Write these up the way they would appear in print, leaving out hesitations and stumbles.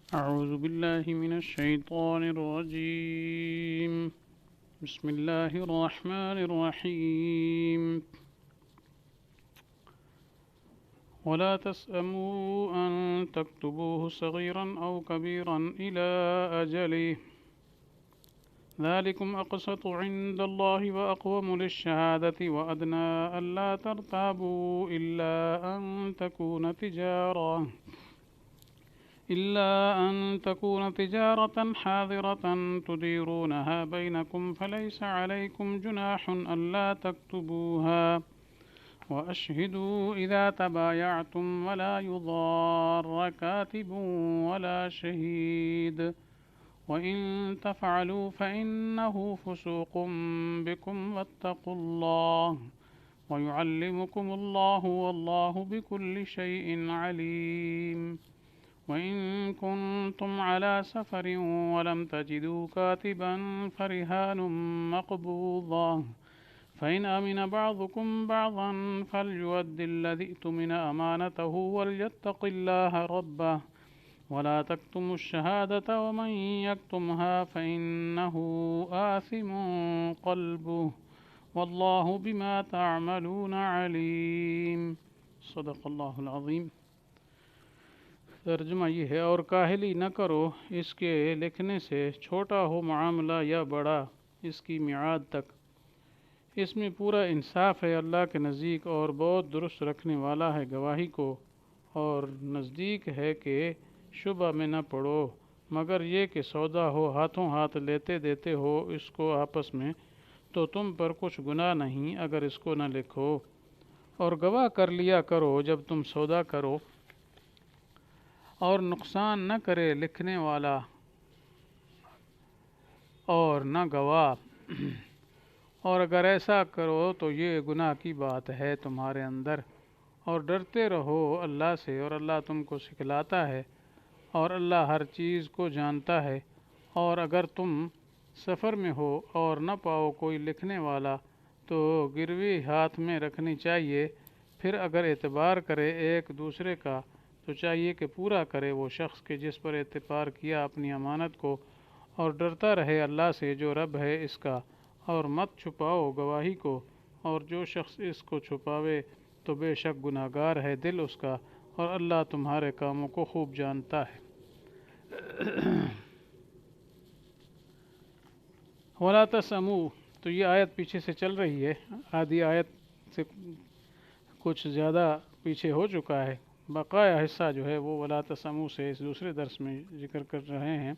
أعوذ بالله من الشيطان الرجيم. بسم الله الرحمن الرحيم. ولا تسأموا أن تكتبوه صغيرا أو كبيرا إلى أجله ذلكم أقسط عند الله وأقوم للشهادة وأدنى ألا ترتابوا إلا أن تكون تجارة حاضرة تديرونها بينكم فليس عليكم جناح ألا تكتبوها وأشهدوا إذا تبايعتم ولا يضار كاتب ولا شهيد وإن تفعلوا فإنه فسوق بكم واتقوا الله ويعلمكم الله والله بكل شيء عليم. وإن كنتم على سفر ولم تجدوا كاتبا فرهان مقبوضة فإن أمن بعضكم بعضا فليؤد الذي اؤتمن أمانته وليتق الله ربه ولا تكتموا الشهادة ومن يكتمها فإنه آثم قلبه والله بما تعملون عليم. صدق اللہ العظیم. ترجمہ یہ ہے، اور کاہلی نہ کرو اس کے لکھنے سے، چھوٹا ہو معاملہ یا بڑا، اس کی میعاد تک. اس میں پورا انصاف ہے اللہ کے نزدیک، اور بہت درست رکھنے والا ہے گواہی کو، اور نزدیک ہے کہ شبہ میں نہ پڑو، مگر یہ کہ سودا ہو، ہاتھوں ہاتھ لیتے دیتے ہو اس کو آپس میں، تو تم پر کچھ گناہ نہیں اگر اس کو نہ لکھو. اور گواہ کر لیا کرو جب تم سودا کرو، اور نقصان نہ کرے لکھنے والا اور نہ گواہ، اور اگر ایسا کرو تو یہ گناہ کی بات ہے تمہارے اندر. اور ڈرتے رہو اللہ سے، اور اللہ تم کو سکھلاتا ہے، اور اللہ ہر چیز کو جانتا ہے. اور اگر تم سفر میں ہو اور نہ پاؤ کوئی لکھنے والا تو گروی ہاتھ میں رکھنی چاہیے. پھر اگر اعتبار کرے ایک دوسرے کا تو چاہیے کہ پورا کرے وہ شخص کے جس پر اعتبار کیا اپنی امانت کو، اور ڈرتا رہے اللہ سے جو رب ہے اس کا. اور مت چھپاؤ گواہی کو، اور جو شخص اس کو چھپاوے تو بے شک گناہگار ہے دل اس کا، اور اللہ تمہارے کاموں کو خوب جانتا ہے. وَلَا تَسْأَمُوا، تو یہ آیت پیچھے سے چل رہی ہے، آدھی آیت سے کچھ زیادہ پیچھے ہو چکا ہے. بقایا حصہ جو ہے وہ وَلَا تَسْأَمُوا سے اس دوسرے درس میں ذکر کر رہے ہیں.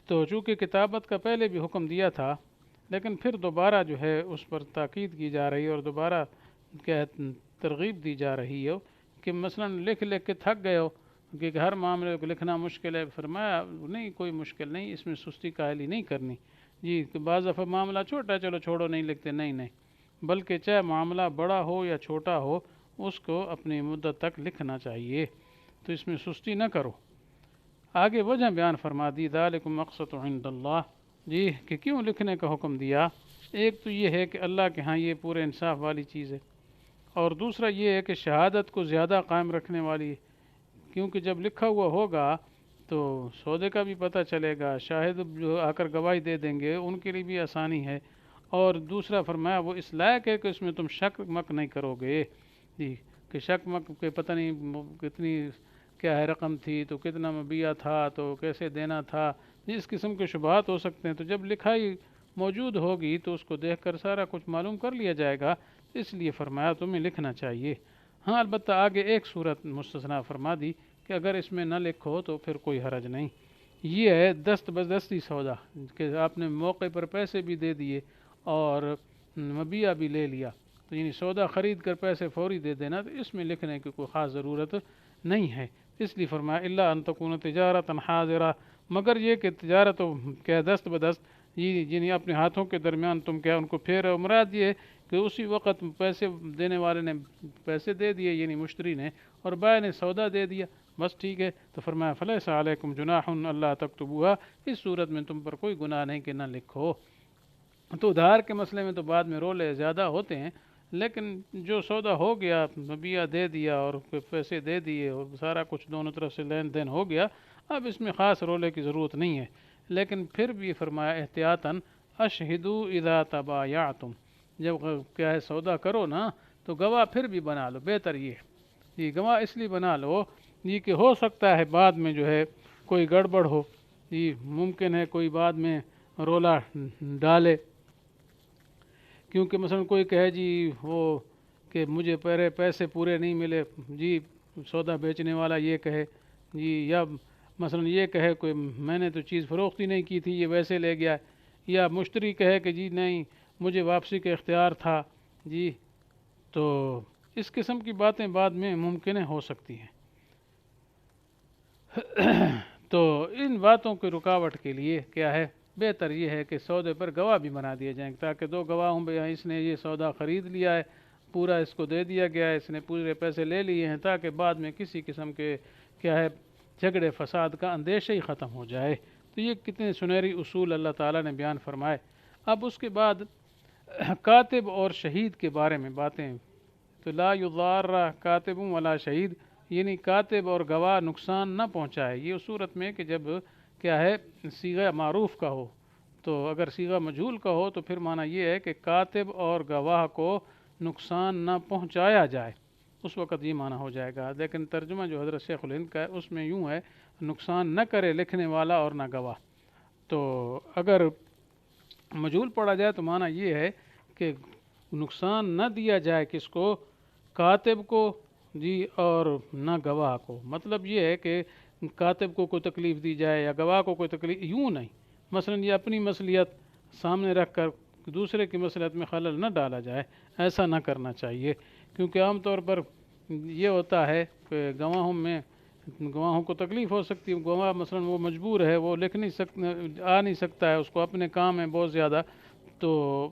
تو چونکہ کتابت کا پہلے بھی حکم دیا تھا، لیکن پھر دوبارہ جو ہے اس پر تاکید کی جا رہی ہے، اور دوبارہ ترغیب دی جا رہی ہے کہ مثلا لکھ کے تھک گئے ہو کہ ہر معاملے کو لکھنا مشکل ہے. فرمایا نہیں، کوئی مشکل نہیں، اس میں سستی کاہلی نہیں کرنی. جی کہ بعض دفعہ معاملہ چھوٹا ہے، چلو چھوڑو نہیں لکھتے، نہیں، بلکہ چاہے معاملہ بڑا ہو یا چھوٹا ہو اس کو اپنی مدت تک لکھنا چاہیے، تو اس میں سستی نہ کرو. آگے وجہ بیان فرما دی، ذالکم اقسط عند اللہ، جی کہ کیوں لکھنے کا حکم دیا. ایک تو یہ ہے کہ اللہ کے ہاں یہ پورے انصاف والی چیز ہے، اور دوسرا یہ ہے کہ شہادت کو زیادہ قائم رکھنے والی ہے، کیونکہ جب لکھا ہوا ہوگا تو سودے کا بھی پتہ چلے گا، شاہد جو آ کر گواہی دے دیں گے ان کے لیے بھی آسانی ہے. اور دوسرا فرمایا وہ اس لائق ہے کہ اس میں تم شک مک نہیں کرو گے، جی کہ شک مک کہ پتہ نہیں کتنی کیا ہے رقم تھی، تو کتنا مبیع تھا، تو کیسے دینا تھا، اس قسم کے شبہات ہو سکتے ہیں. تو جب لکھائی موجود ہوگی تو اس کو دیکھ کر سارا کچھ معلوم کر لیا جائے گا، اس لیے فرمایا تمہیں لکھنا چاہیے. ہاں البتہ آگے ایک صورت مستثنیٰ فرما دی کہ اگر اس میں نہ لکھو تو پھر کوئی حرج نہیں. یہ ہے دست بدستی سودا، کہ آپ نے موقع پر پیسے بھی دے دیے اور مبیع بھی لے لیا، تو یعنی سودا خرید کر پیسے فوری دے دینا، تو اس میں لکھنے کی کوئی خاص ضرورت نہیں ہے. اس لیے فرمایا الا ان تکون تجارت حاضرہ، مگر یہ کہ تجارت کیا دست بدست، یہ یعنی اپنے ہاتھوں کے درمیان تم کیا ان کو پھیر. مراد یہ کہ اسی وقت پیسے دینے والے نے پیسے دے دیے، یعنی مشتری نے، اور بائع نے سودا دے دیا، بس ٹھیک ہے. تو فرمایا فلیس علیکم جناح اللہ تکتبوها، اس صورت میں تم پر کوئی گناہ نہیں کہ نہ لکھو. تو ادھار کے مسئلے میں تو بعد میں رولے زیادہ ہوتے ہیں، لیکن جو سودا ہو گیا، بیع دے دیا اور پیسے دے دیے اور سارا کچھ دونوں طرف سے لین دین ہو گیا، اب اس میں خاص رولے کی ضرورت نہیں ہے۔ لیکن پھر بھی فرمایا احتیاطاً اشہدوا اذا تبایعتم، جب کیا ہے سودا کرو نا تو گواہ پھر بھی بنا لو، بہتر یہ گواہ اس لیے بنا لو یہ کہ ہو سکتا ہے بعد میں جو ہے کوئی گڑبڑ ہو، یہ ممکن ہے کوئی بعد میں رولا ڈالے، کیونکہ مثلا کوئی کہے جی وہ کہ مجھے پیسے پورے نہیں ملے، جی سودا بیچنے والا یہ کہے جی، یا مثلا یہ کہے کوئی میں نے تو چیز فروخت ہی نہیں کی تھی یہ ویسے لے گیا، یا مشتری کہے کہ جی نہیں مجھے واپسی کا اختیار تھا جی، تو اس قسم کی باتیں بعد میں ممکن ہو سکتی ہیں۔ تو ان باتوں کی رکاوٹ کے لیے کیا ہے، بہتر یہ ہے کہ سودے پر گواہ بھی بنا دیے جائیں تاکہ دو گواہ ہوں بھئی اس نے یہ سودا خرید لیا ہے، پورا اس کو دے دیا گیا ہے، اس نے پورے پیسے لے لیے ہیں، تاکہ بعد میں کسی قسم کے کیا ہے جھگڑے فساد کا اندیشہ ہی ختم ہو جائے۔ تو یہ کتنے سنہری اصول اللہ تعالیٰ نے بیان فرمائے۔ اب اس کے بعد کاتب اور شہید کے بارے میں باتیں، تو لا یضار کاتب ولا شہید، یعنی کاتب اور گواہ نقصان نہ پہنچائے، یہ اس صورت میں کہ جب کیا ہے صیغہ معروف کا ہو، تو اگر صیغہ مجہول کا ہو تو پھر معنی یہ ہے کہ کاتب اور گواہ کو نقصان نہ پہنچایا جائے، اس وقت یہ معنی ہو جائے گا۔ لیکن ترجمہ جو حضرت شیخ الہند کا ہے اس میں یوں ہے نقصان نہ کرے لکھنے والا اور نہ گواہ۔ تو اگر مجہول پڑھا جائے تو معنی یہ ہے کہ نقصان نہ دیا جائے کس کو، کاتب کو جی اور نہ گواہ کو، مطلب یہ ہے کہ کاتب کو کوئی تکلیف دی جائے یا گواہ کو کوئی تکلیف، یوں نہیں، مثلا یہ اپنی مصلحت سامنے رکھ کر دوسرے کی مصلحت میں خلل نہ ڈالا جائے، ایسا نہ کرنا چاہیے، کیونکہ عام طور پر یہ ہوتا ہے کہ گواہوں کو تکلیف ہو سکتی ہے، گواہ مثلا وہ مجبور ہے، وہ لکھ نہیں سکتا، آ نہیں سکتا ہے، اس کو اپنے کام ہے بہت زیادہ، تو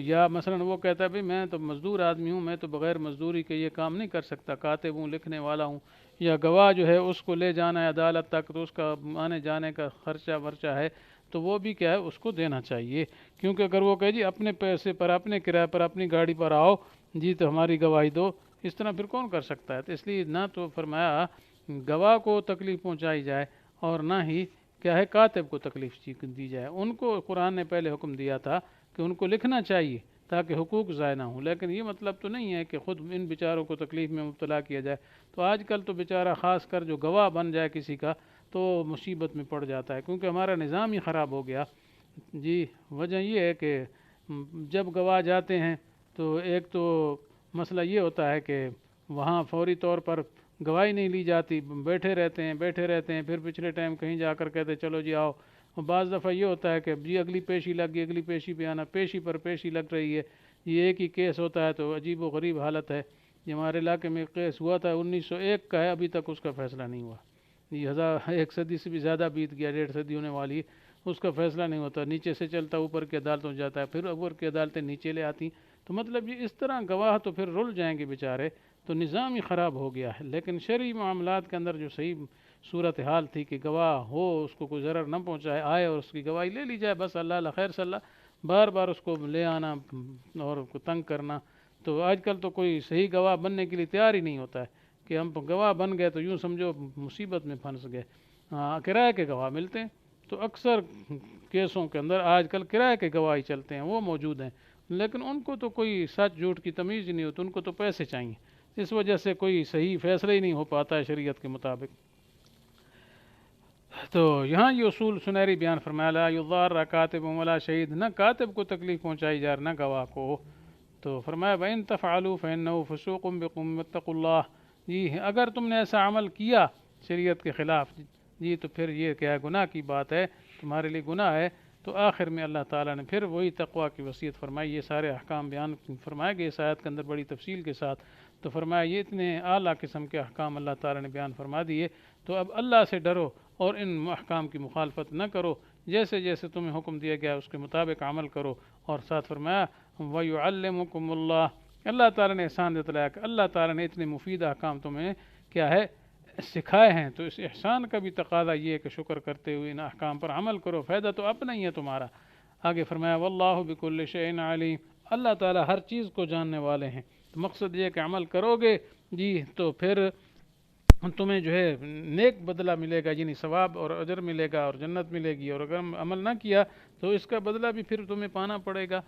یا مثلا وہ کہتا ہے بھئی میں تو مزدور آدمی ہوں، میں تو بغیر مزدوری کے یہ کام نہیں کر سکتا، کاتب ہوں، لکھنے والا ہوں، یا گواہ جو ہے اس کو لے جانا ہے عدالت تک تو اس کا آنے جانے کا خرچہ ورچہ ہے، تو وہ بھی کیا ہے اس کو دینا چاہیے، کیونکہ اگر وہ کہے جی اپنے پیسے پر، اپنے کرایہ پر، اپنی گاڑی پر آؤ جی تو ہماری گواہی دو، اس طرح پھر کون کر سکتا ہے؟ تو اس لیے نہ تو فرمایا گواہ کو تکلیف پہنچائی جائے اور نہ ہی کیا ہے کاتب کو تکلیف دی جائے۔ ان کو قرآن نے پہلے حکم دیا تھا کہ ان کو لکھنا چاہیے تاکہ حقوق ضائع نہ ہوں، لیکن یہ مطلب تو نہیں ہے کہ خود ان بیچاروں کو تکلیف میں مبتلا کیا جائے۔ تو آج کل تو بیچارہ خاص کر جو گواہ بن جائے کسی کا تو مصیبت میں پڑ جاتا ہے، کیونکہ ہمارا نظام ہی خراب ہو گیا جی۔ وجہ یہ ہے کہ جب گواہ جاتے ہیں تو ایک تو مسئلہ یہ ہوتا ہے کہ وہاں فوری طور پر گواہی نہیں لی جاتی، بیٹھے رہتے ہیں، پھر پچھلے ٹائم کہیں جا کر کہتے چلو جی آؤ، بعض دفعہ یہ ہوتا ہے کہ جی اگلی پیشی لگ گئی، اگلی پیشی پہ آنا، پیشی پر پیشی لگ رہی ہے، یہ ایک ہی کیس ہوتا ہے، تو عجیب و غریب حالت ہے۔ یہ ہمارے علاقے میں کیس ہوا تھا 1901 کا ہے، ابھی تک اس کا فیصلہ نہیں ہوا، یہ ایک صدی سے بھی زیادہ بیت گیا، 1.5 صدی ہونے والی ہے، اس کا فیصلہ نہیں ہوتا، نیچے سے چلتا اوپر کی عدالتوں جاتا ہے، پھر اوپر کی عدالتیں نیچے لے آتی، تو مطلب یہ اس طرح گواہ تو پھر رل جائیں گے بیچارے، تو نظام ہی خراب ہو گیا ہے۔ لیکن شرعی معاملات کے اندر جو صحیح صورتحال تھی کہ گواہ ہو، اس کو کوئی ضرر نہ پہنچائے، آئے اور اس کی گواہی لے لی جائے، بس اللہ خیر صلی اللہ، بار بار اس کو لے آنا اور تنگ کرنا، تو آج کل تو کوئی صحیح گواہ بننے کے لیے تیار ہی نہیں ہوتا ہے کہ ہم گواہ بن گئے تو یوں سمجھو مصیبت میں پھنس گئے۔ کرائے کے گواہ ملتے ہیں، تو اکثر کیسوں کے اندر آج کل کرائے کے گواہی چلتے ہیں، وہ موجود ہیں، لیکن ان کو تو کوئی سچ جھوٹ کی تمیز ہی نہیں ہوتی، ان کو تو پیسے چاہیے، اس وجہ سے کوئی صحیح فیصلہ ہی نہیں ہو پاتا ہے شریعت کے مطابق۔ تو یہاں یہ اصول سنہری بیان فرمایا، لا یضار کاتب ولا شہید، نہ کاتب کو تکلیف پہنچائی جائے نہ گواہ کو۔ تو فرمایا وَإِن تَفْعَلُوا فَإِنَّهُ فُسُوقٌ بِكُمْ وَاتَّقُوا اللَّهَ، جی اگر تم نے ایسا عمل کیا شریعت کے خلاف جی تو پھر یہ کیا گناہ کی بات ہے، تمہارے لیے گناہ ہے۔ تو آخر میں اللہ تعالیٰ نے پھر وہی تقوی کی وصیت فرمائی، یہ سارے احکام بیان فرمائے گئے اس آیت کے اندر بڑی تفصیل کے ساتھ، تو فرمایا یہ اتنے اعلیٰ قسم کے احکام اللہ تعالیٰ نے بیان فرما دیے، تو اب اللہ سے ڈرو اور ان احکام کی مخالفت نہ کرو، جیسے جیسے تمہیں حکم دیا گیا اس کے مطابق عمل کرو، اور ساتھ فرمایا وَيُعَلِّمُكُمُ اللَّهُ، اللہ تعالیٰ نے احسان جتلایا کہ اللہ تعالیٰ نے اتنے مفید احکام تمہیں کیا ہے سکھائے ہیں، تو اس احسان کا بھی تقاضا یہ ہے کہ شکر کرتے ہوئے ان احکام پر عمل کرو، فائدہ تو اپنا ہی ہے تمہارا۔ آگے فرمایا واللہ بکل شیء علیم، اللہ تعالیٰ ہر چیز کو جاننے والے ہیں۔ تو مقصد یہ کہ عمل کرو گے جی تو پھر تمہیں جو ہے نیک بدلہ ملے گا، یعنی ثواب اور اجر ملے گا اور جنت ملے گی، اور اگر عمل نہ کیا تو اس کا بدلہ بھی پھر تمہیں پانا پڑے گا۔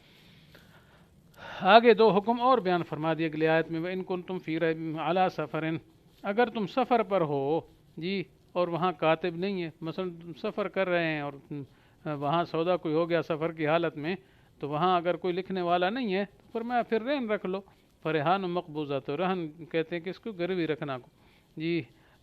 آگے دو حکم اور بیان فرما دیے اگلی آیت میں، وَإِن كُنتُمْ فِي رَيْبٍ عَلَىٰ سَفَرٍ، اگر تم سفر پر ہو جی اور وہاں کاتب نہیں ہے، مثلا تم سفر کر رہے ہیں اور وہاں سودا کوئی ہو گیا سفر کی حالت میں، تو وہاں اگر کوئی لکھنے والا نہیں ہے تو فرمایا پھر رہن رکھ لو، فرحان مقبوضہ، تو رہن کہتے ہیں کہ اس کو گروی رکھنا کو جی،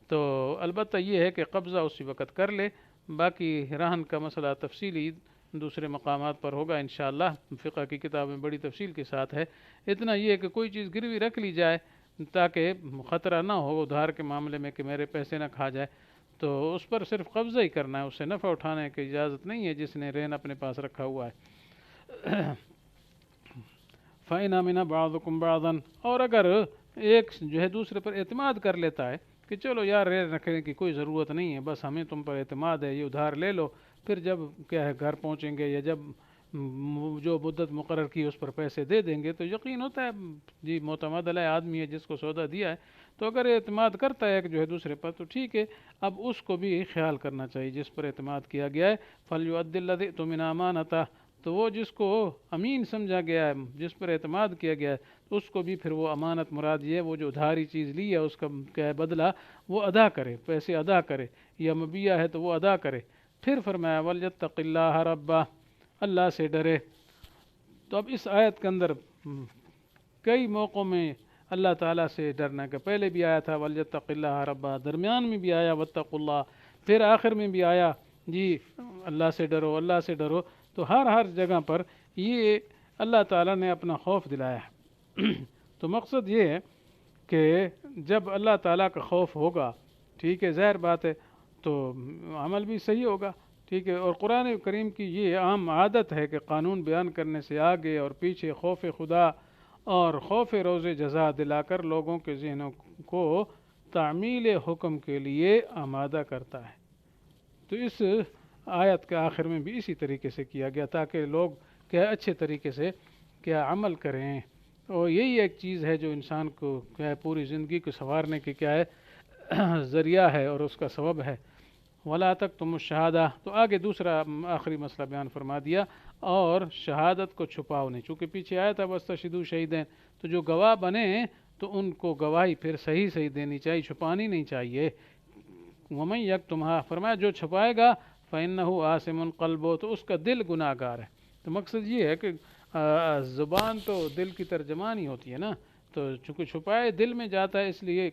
تو البتہ یہ ہے کہ قبضہ اسی وقت کر لے، باقی رہن کا مسئلہ تفصیلی دوسرے مقامات پر ہوگا انشاءاللہ، فقہ کی کتاب میں بڑی تفصیل کے ساتھ ہے۔ اتنا یہ ہے کہ کوئی چیز گروی رکھ لی جائے تاکہ خطرہ نہ ہو ادھار کے معاملے میں کہ میرے پیسے نہ کھا جائے، تو اس پر صرف قبضہ ہی کرنا ہے، اس سے نفع اٹھانے کی اجازت نہیں ہے جس نے رہن اپنے پاس رکھا ہوا ہے۔ فَإِنْ أَمِنَ بَعْضُكُمْ بَعْضًا، اور اگر ایک جو ہے دوسرے پر اعتماد کر لیتا ہے کہ چلو یار رہن رکھنے کی کوئی ضرورت نہیں ہے، بس ہمیں تم پر اعتماد ہے، یہ ادھار لے لو، پھر جب کیا ہے گھر پہنچیں گے یا جب جو مدت مقرر کی اس پر پیسے دے دیں گے، تو یقین ہوتا ہے جی معتمد علیہ آدمی ہے جس کو سودا دیا ہے، تو اگر اعتماد کرتا ہے جو ہے دوسرے پر تو ٹھیک ہے، اب اس کو بھی خیال کرنا چاہیے جس پر اعتماد کیا گیا ہے، فَلْيُؤَدِّ الَّذِي اؤْتُمِنَ أَمَانَتَهُ، تو وہ جس کو امین سمجھا گیا ہے، جس پر اعتماد کیا گیا ہے، اس کو بھی پھر وہ امانت مراد یہ ہے وہ جو ادھاری چیز لی ہے اس کا کیا ہے بدلہ وہ ادا کرے، پیسے ادا کرے، یا مبیہ ہے تو وہ ادا کرے۔ پھر فرمایا وَلْيَتَّقِ اللَّهَ رَبَّهُ، اللہ سے ڈرے۔ تو اب اس آیت کے اندر کئی موقعوں میں اللہ تعالیٰ سے ڈرنا کا پہلے بھی آیا تھا وَلْيَتَّقِ اللَّهَ رَبَّهُ، درمیان میں بھی آیا وَاتَّقُوا اللَّهَ، پھر آخر میں بھی آیا جی اللہ سے ڈرو، اللہ سے ڈرو، تو ہر جگہ پر یہ اللہ تعالیٰ نے اپنا خوف دلایا ہے۔ تو مقصد یہ ہے کہ جب اللہ تعالیٰ کا خوف ہوگا ٹھیک ہے، ظاہر بات ہے تو عمل بھی صحیح ہوگا ٹھیک ہے، اور قرآن کریم کی یہ عام عادت ہے کہ قانون بیان کرنے سے آگے اور پیچھے خوف خدا اور خوف روز جزا دلا کر لوگوں کے ذہنوں کو تعمیل حکم کے لیے آمادہ کرتا ہے۔ تو اس آیت کے آخر میں بھی اسی طریقے سے کیا گیا تاکہ لوگ کیا اچھے طریقے سے کیا عمل کریں، اور یہی ایک چیز ہے جو انسان کو کیا ہے پوری زندگی کو سنوارنے کی کیا ہے ذریعہ ہے اور اس کا سبب ہے۔ وَلَا تَكْتُمُوا الشَّهَادَةَ، تو آگے دوسرا آخری مسئلہ بیان فرما دیا، اور شہادت کو چھپاؤ نہیں، چونکہ پیچھے آیا تھا وَاسْتَشْهِدُوا شَهِيدَيْنِ، تو جو گواہ بنے تو ان کو گواہی پھر صحیح دینی چاہیے، چھپانی نہیں چاہیے۔ وَمَن يَكْتُمْهَا، فرمایا جو چھپائے گا فَإِنَّهُ آثِمٌ قَلْبُهُ، تو اس کا دل گناہ گار ہے۔ تو مقصد یہ ہے کہ زبان تو دل کی ترجمان ہی ہوتی ہے نا، تو چونکہ چھپائے دل میں جاتا ہے اس لیے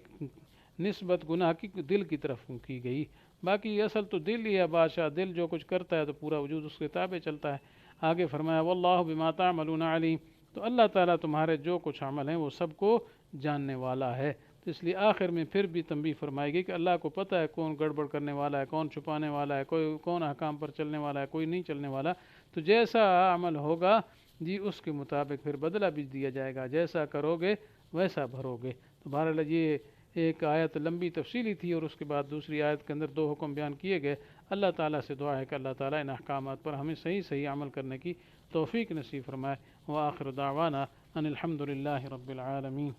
نسبت گناہ کی دل کی طرف کی گئی، باقی اصل تو دل ہی ہے بادشاہ، دل جو کچھ کرتا ہے تو پورا وجود اس کے تابع چلتا ہے۔ آگے فرمایا وَاللَّهُ بِمَا تَعْمَلُونَ عَلِيمٌ، تو اللہ تعالیٰ تمہارے جو کچھ عمل ہیں وہ سب کو جاننے والا ہے۔ تو اس لیے آخر میں پھر بھی تنبیہ فرمائے گی کہ اللہ کو پتہ ہے کون گڑبڑ کرنے والا ہے، کون چھپانے والا ہے، کون احکام پر چلنے والا ہے، کوئی نہیں چلنے والا، تو جیسا عمل ہوگا جی اس کے مطابق پھر بدلہ بھی دیا جائے گا، جیسا کرو گے ویسا بھرو گے۔ تو بہرحال یہ ایک آیت لمبی تفصیلی تھی، اور اس کے بعد دوسری آیت کے اندر دو حکم بیان کیے گئے۔ اللہ تعالیٰ سے دعا ہے کہ اللہ تعالیٰ ان احکامات پر ہمیں صحیح عمل کرنے کی توفیق نصیب فرمائے۔ وآخر دعوانا ان الحمد للہ رب العالمین۔